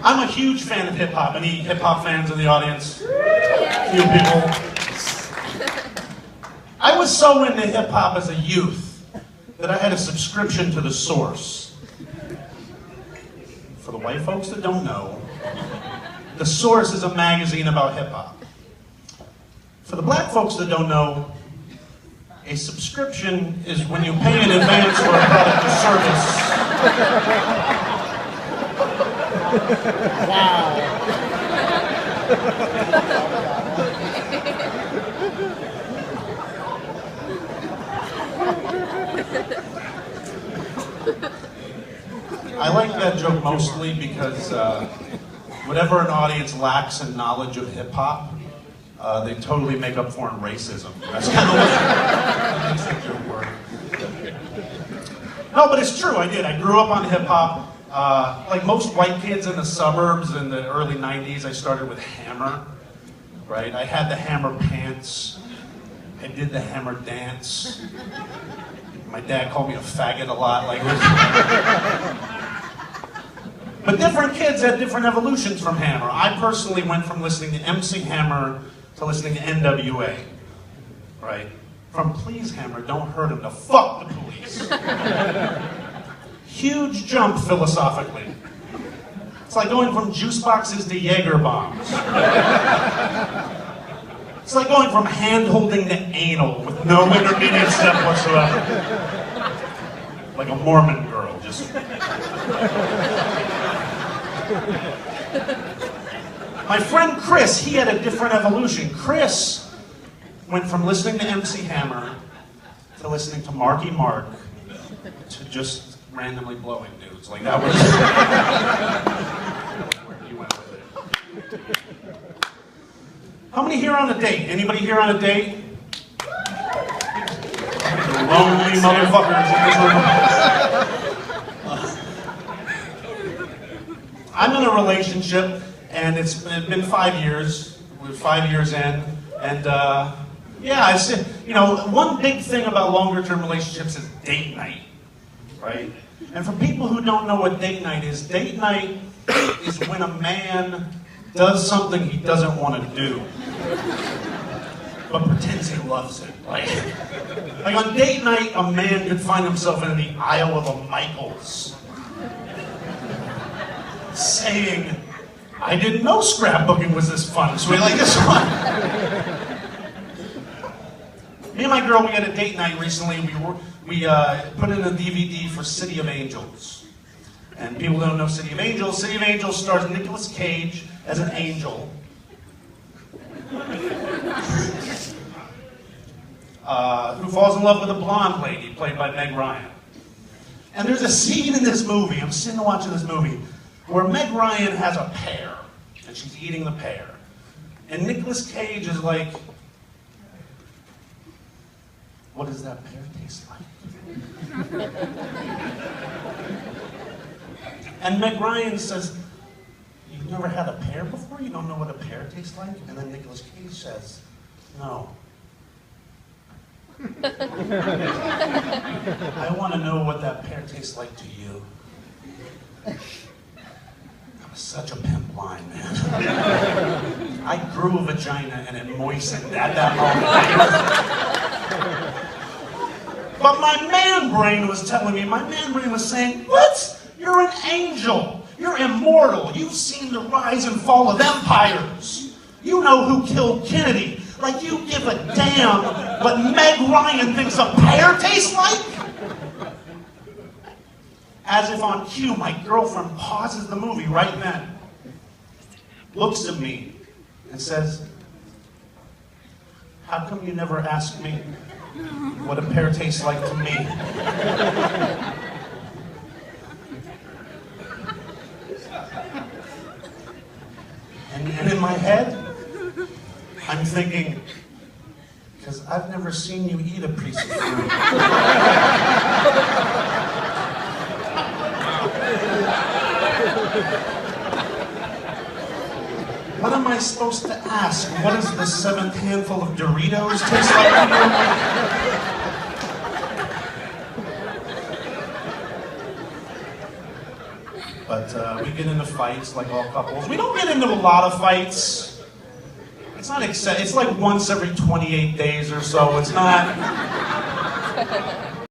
I'm a huge fan of hip-hop. Any hip-hop fans in the audience? A few people. I was so into hip-hop as a youth that I had a subscription to The Source. For the white folks that don't know, The Source is a magazine about hip-hop. For the black folks that don't know, a subscription is when you pay in advance for a product or service. Wow. I like that joke mostly because whatever an audience lacks in knowledge of hip-hop, they totally make up for in racism. That's kind of what makes that joke work. No, but it's true, I did. I grew up on hip-hop. Like most white kids in the suburbs in the early 90s, I started with Hammer, right? I had the Hammer pants. I did the Hammer dance. My dad called me a faggot a lot. But different kids had different evolutions from Hammer. I personally went from listening to MC Hammer to listening to NWA, right? From Please Hammer, Don't Hurt Him, to Fuck the Police. Huge jump philosophically. It's like going from juice boxes to Jaeger bombs. It's like going from hand-holding to anal with no intermediate step whatsoever. Like a Mormon girl, just... My friend Chris, he had a different evolution. Chris went from listening to MC Hammer to listening to Marky Mark to just randomly blowing dudes. Like that was where he went with it. How many here on a date? Anybody here on a date? Lonely motherfuckers in this room. I'm in a relationship, and it's been 5 years. We're 5 years in, and yeah, I said, you know, one big thing about longer-term relationships is date night, right? And for people who don't know what date night is when a man does something he doesn't want to do, but pretends he loves it. Like on date night, a man could find himself in the aisle of a Michaels, saying, I didn't know scrapbooking was this fun, so we like this one. Me and my girl, we had a date night recently. We put in a DVD for City of Angels. And people don't know City of Angels. City of Angels stars Nicolas Cage as an angel. Who falls in love with a blonde lady played by Meg Ryan. And there's a scene in this movie, I'm sitting watching this movie, where Meg Ryan has a pear, and she's eating the pear. And Nicolas Cage is like, what does that pear taste like? And Meg Ryan says, you've never had a pear before? You don't know what a pear tastes like? And then Nicolas Cage says, no. I want to know what that pear tastes like to you. I was such a pimp line, man. I grew a vagina and it moistened at that moment. But my man brain was telling me, my man brain was saying, what? You're an angel. You're immortal. You've seen the rise and fall of empires. You know who killed Kennedy. Like you give a damn what Meg Ryan thinks a pear tastes like? As if on cue, my girlfriend pauses the movie right then, looks at me, and says, how come you never asked me what a pear tastes like to me? And in my head, I'm thinking, because I've never seen you eat a piece of fruit. What am I supposed to ask? What does the seventh handful of Doritos taste like? But we get into fights like all couples. We don't get into a lot of fights. It's not it's like once every 28 days or so. It's not.